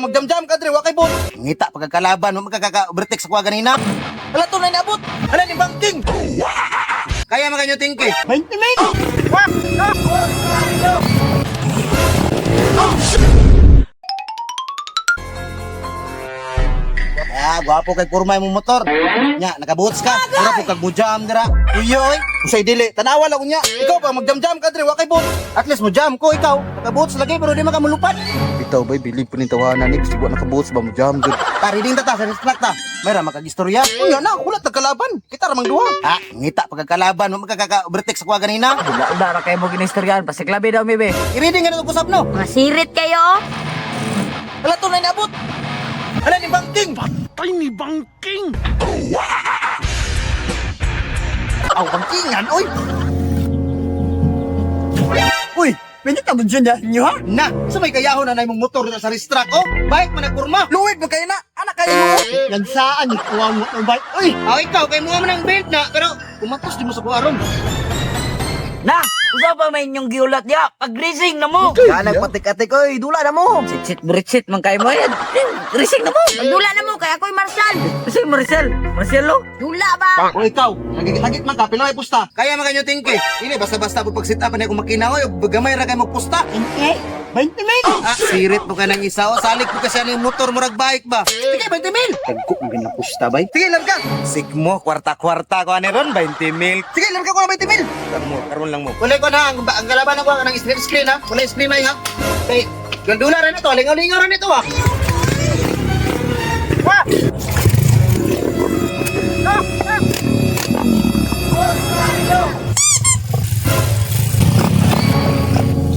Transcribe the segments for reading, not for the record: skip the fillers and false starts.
magjam-jam ka dre, wa kay bot. Ngita pagkakalaban mo magkaka-overtake sa kuha ganina. Wala to na inabot. Hala ni banking. Kaya maganyo tingki. 20 min. Ah, gwapo kay kurmay mo motor. Nya, nakabuts ka. Mura po kag bujam dira. Uyo oy. Usay dili, tanawa lang unya. Ikaw pa magjam-jam ka diri, wa kay bot. At least mo jam ko ikaw. Nakabuts lagi pero di makamulupad. Bitaw bay, bilib po ni tawanan ni gusto nakabuts ba mo jam gud. Tariding ta sa diskarte ta. Mayra makagistorya. Unya na, kulat nagkalaban. Kita ra mang duha. Ah, ngita pagkakalaban mo magkaka-overtake sa kuha ganina. Dara kayo mo ginistoryan, pasiklabi daw mi be. I-reading nga usap no. Masirit kayo. Wala to na inabot. Hala ni banking. Patay ni Bangking! Aw, bangkingan, oy! Uy, pinit na mo dyan nyo ha? Na, sa may kayahon na mong motor na sa restrak, oh? Bike man nagkurma. Luwid mo kayo na, anak kayo mo. Yan saan, ikuha mo ng bike. Uy, ikaw, kayo mo ng belt na, pero kumatos di mo sa kuwarong. Na, usa pa may inyong giulat ya, pag-racing na mo. Kanag patik-atik, oy, dula na mo. Sit britsit man kayo mo yan. Racing na mo. Magdula na mo, kaya ako'y Marshal. Kasi Marcelo. Dula ba? O ikaw, nagigit man ka, pinoy pusta. Kaya maganyo tingki. Ini, basta-basta po pag-sit up na akong makina, oy, bagamay ra kayo magpusta. 20 mil! Ah, sirit mo ka ng isa, o salik mo kasi ano yung motor mo bike ba? Sige, 20 mil! Tagko mo ginapusta, bay. Sige, lang ka! Sigmo, kwarta-kwarta ko ano ron, 20 mil. Sige, lang ka ko ng 20 mil! Karoon lang mo. Wala ko na, ang galaban ako ng screen ha. Wala yung screen na ha. Okay, gandula rin ito, lingaw-lingaw rin ito ha. Wah!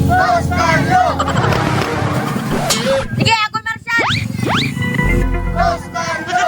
Boss Marlo! Sige, ako'y Marshal. Boss Marlo!